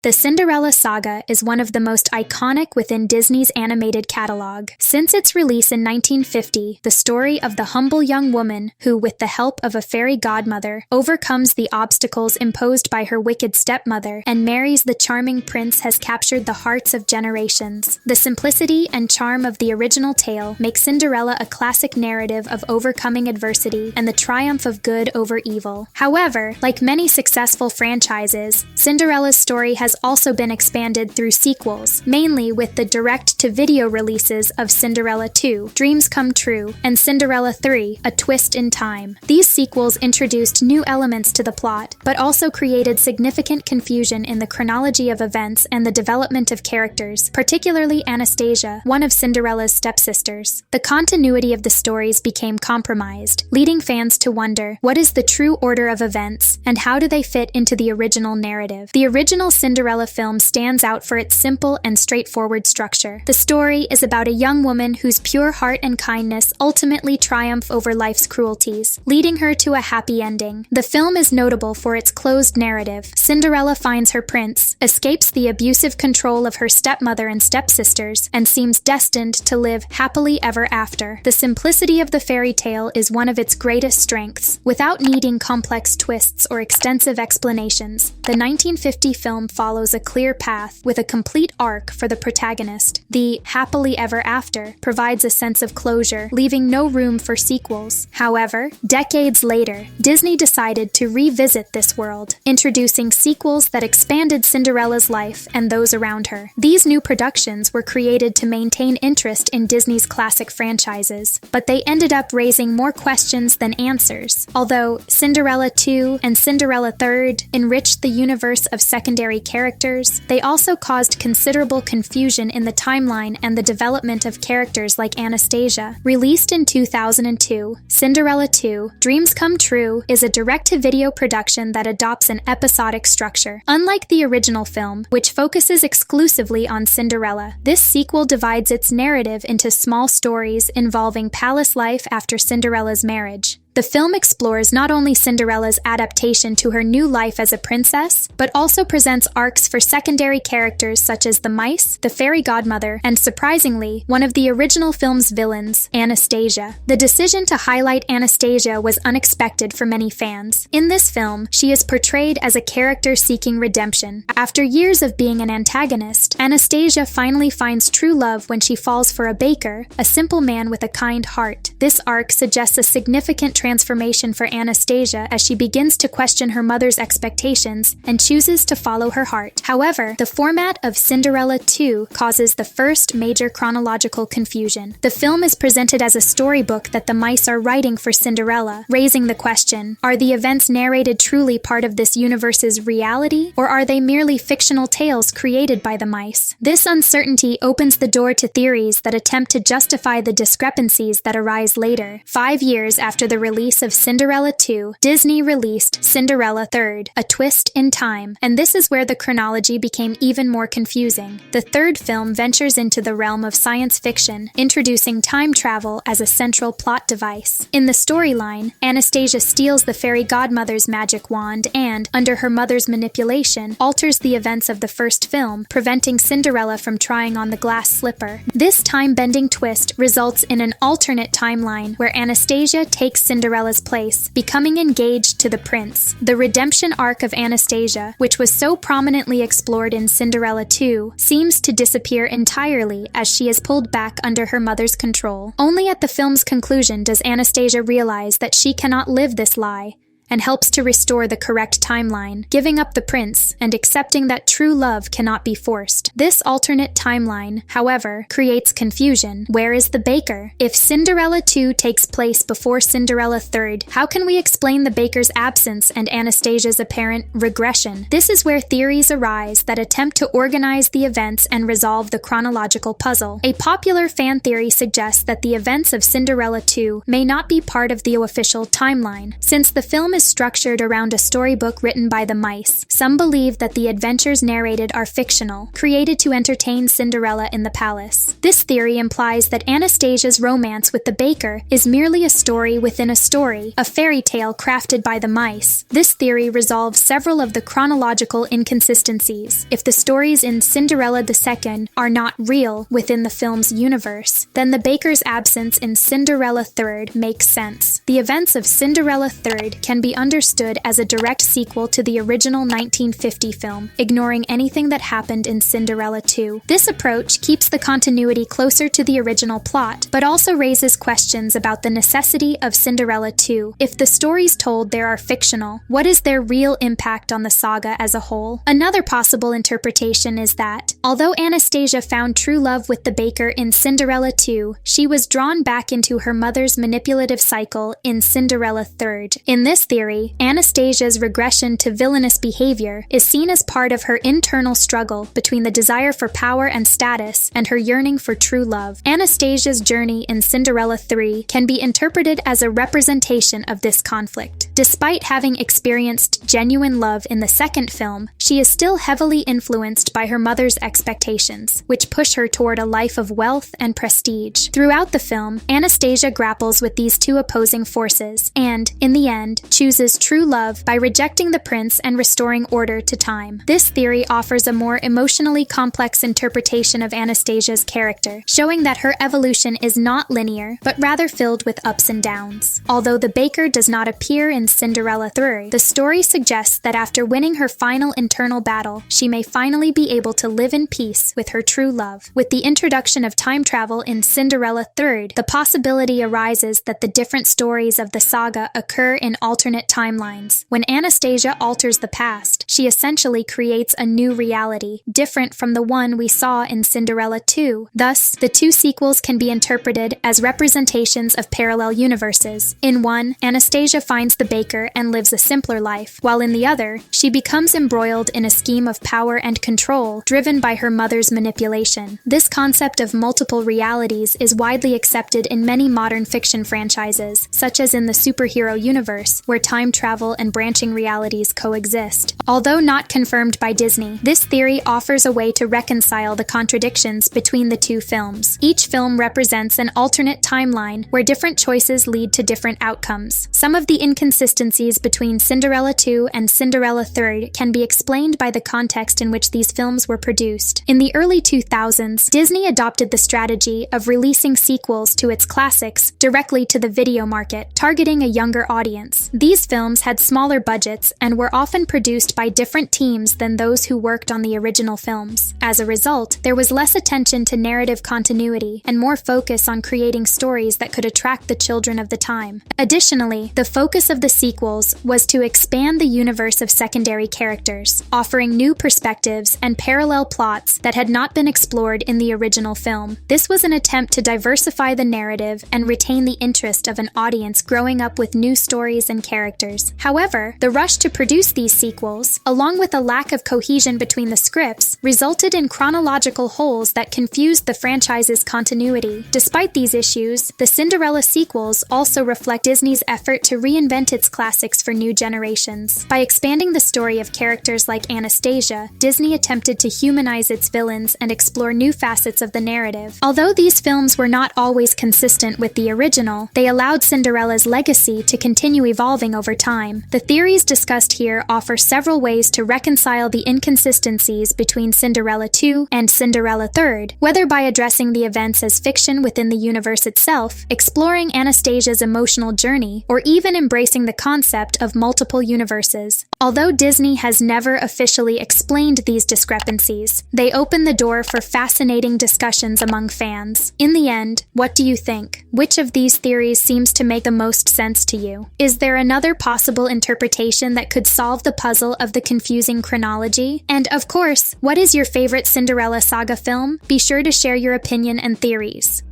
The Cinderella saga is one of the most iconic within Disney's animated catalog. Since its release in 1950, the story of the humble young woman who, with the help of a fairy godmother, overcomes the obstacles imposed by her wicked stepmother and marries the charming prince has captured the hearts of generations. The simplicity and charm of the original tale make Cinderella a classic narrative of overcoming adversity and the triumph of good over evil. However, like many successful franchises, Cinderella's story has also been expanded through sequels, mainly with the direct-to-video releases of Cinderella 2, Dreams Come True, and Cinderella 3, A Twist in Time. These sequels introduced new elements to the plot, but also created significant confusion in the chronology of events and the development of characters, particularly Anastasia, one of Cinderella's stepsisters. The continuity of the stories became compromised, leading fans to wonder, what is the true order of events, and how do they fit into the original narrative? The original Cinderella film stands out for its simple and straightforward structure. The story is about a young woman whose pure heart and kindness ultimately triumph over life's cruelties, leading her to a happy ending. The film is notable for its closed narrative. Cinderella finds her prince, escapes the abusive control of her stepmother and stepsisters, and seems destined to live happily ever after. The simplicity of the fairy tale is one of its greatest strengths. Without needing complex twists or extensive explanations, the 1950 film follows a clear path with a complete arc for the protagonist. The happily ever after provides a sense of closure, leaving no room for sequels. However, decades later, Disney decided to revisit this world, introducing sequels that expanded Cinderella's life and those around her. These new productions were created to maintain interest in Disney's classic franchises, but they ended up raising more questions than answers. Although Cinderella 2 and Cinderella 3 enriched the universe of secondary characters, they also caused considerable confusion in the timeline and the development of characters like Anastasia. Released in 2002, Cinderella 2, Dreams Come True is a direct-to-video production that adopts an episodic structure. Unlike the original film, which focuses exclusively on Cinderella, this sequel divides its narrative into small stories involving palace life after Cinderella's marriage. The film explores not only Cinderella's adaptation to her new life as a princess, but also presents arcs for secondary characters such as the mice, the fairy godmother, and surprisingly, one of the original film's villains, Anastasia. The decision to highlight Anastasia was unexpected for many fans. In this film, she is portrayed as a character seeking redemption. After years of being an antagonist, Anastasia finally finds true love when she falls for a baker, a simple man with a kind heart. This arc suggests a significant transformation for Anastasia as she begins to question her mother's expectations and chooses to follow her heart. However, the format of Cinderella 2 causes the first major chronological confusion. The film is presented as a storybook that the mice are writing for Cinderella, raising the question, are the events narrated truly part of this universe's reality, or are they merely fictional tales created by the mice? This uncertainty opens the door to theories that attempt to justify the discrepancies that arise later. 5 years after the release of Cinderella 2, Disney released Cinderella 3, A Twist in Time, and this is where the chronology became even more confusing. The third film ventures into the realm of science fiction, introducing time travel as a central plot device. In the storyline, Anastasia steals the fairy godmother's magic wand and, under her mother's manipulation, alters the events of the first film, preventing Cinderella from trying on the glass slipper. This time-bending twist results in an alternate timeline where Anastasia takes Cinderella's place, becoming engaged to the prince. The redemption arc of Anastasia, which was so prominently explored in Cinderella 2, seems to disappear entirely as she is pulled back under her mother's control. Only at the film's conclusion does Anastasia realize that she cannot live this lie, and helps to restore the correct timeline, giving up the prince and accepting that true love cannot be forced. This alternate timeline, however, creates confusion. Where is the baker? If Cinderella 2 takes place before Cinderella 3, how can we explain the baker's absence and Anastasia's apparent regression? This is where theories arise that attempt to organize the events and resolve the chronological puzzle. A popular fan theory suggests that the events of Cinderella 2 may not be part of the official timeline, since the film is is structured around a storybook written by the mice. Some believe that the adventures narrated are fictional, created to entertain Cinderella in the palace. This theory implies that Anastasia's romance with the baker is merely a story within a story, a fairy tale crafted by the mice. This theory resolves several of the chronological inconsistencies. If the stories in Cinderella II are not real within the film's universe, then the baker's absence in Cinderella III makes sense. The events of Cinderella III can be understood as a direct sequel to the original 1950 film, ignoring anything that happened in Cinderella II. This approach keeps the continuity closer to the original plot, but also raises questions about the necessity of Cinderella II. If the stories told there are fictional, what is their real impact on the saga as a whole? Another possible interpretation is that, although Anastasia found true love with the baker in Cinderella II, she was drawn back into her mother's manipulative cycle in Cinderella III. In this theory, Anastasia's regression to villainous behavior is seen as part of her internal struggle between the desire for power and status and her yearning for true love. Anastasia's journey in Cinderella III can be interpreted as a representation of this conflict. Despite having experienced genuine love in the second film, she is still heavily influenced by her mother's expectations, which push her toward a life of wealth and prestige. Throughout the film, Anastasia grapples with these two opposing forces and, in the end, chooses true love by rejecting the prince and restoring order to time. This theory offers a more emotionally complex interpretation of Anastasia's character, showing that her evolution is not linear, but rather filled with ups and downs. Although the baker does not appear in Cinderella III, the story suggests that after winning her final internal battle, she may finally be able to live in peace with her true love. With the introduction of time travel in Cinderella III, the possibility arises that the different stories of the saga occur in alternate timelines. When Anastasia alters the past, she essentially creates a new reality, different from the one we saw in Cinderella II. Thus, the two sequels can be interpreted as representations of parallel universes. In one, Anastasia finds the baker and lives a simpler life, while in the other, she becomes embroiled in a scheme of power and control driven by her mother's manipulation. This concept of multiple realities is widely accepted in many modern fiction franchises, such as in the superhero universe, where time travel and branching realities coexist. Although not confirmed by Disney, this theory offers a way to reconcile the contradictions between the two films. Each film represents an alternate timeline where different choices lead to different outcomes. Some of the inconsistencies between Cinderella II and Cinderella III can be explained by the context in which these films were produced. In the early 2000s, Disney adopted the strategy of releasing sequels to its classics directly to the video market, targeting a younger audience. These films had smaller budgets and were often produced by different teams than those who worked on the original films. As a result, there was less attention to narrative continuity and more focus on creating stories that could attract the children of the time. Additionally, the focus of the sequels was to expand the universe of secondary characters, offering new perspectives and parallel plots that had not been explored in the original film. This was an attempt to diversify the narrative and retain the interest of an audience growing up with new stories and characters. However, the rush to produce these sequels, along with a lack of cohesion between the scripts, resulted in chronological holes that confused the franchise's continuity. Despite these issues, the Cinderella sequels also reflect Disney's effort to reinvent its classics for new generations. By expanding the story of characters like Anastasia, Disney attempted to humanize its villains and explore new facets of the narrative. Although these films were not always consistent with the original, they allowed Cinderella's legacy to continue evolving over time. The theories discussed here offer several ways to reconcile the inconsistencies between Cinderella II and Cinderella III, whether by addressing the events as fiction within the universe itself, exploring Anastasia's emotional journey, or even embracing the concept of multiple universes. Although Disney has never officially explained these discrepancies, they open the door for fascinating discussions among fans. In the end, what do you think? Which of these theories seems to make the most sense to you? Is there another possible interpretation that could solve the puzzle of the confusing chronology? And of course, what is your favorite Cinderella saga film? Be sure to share your opinion and theories.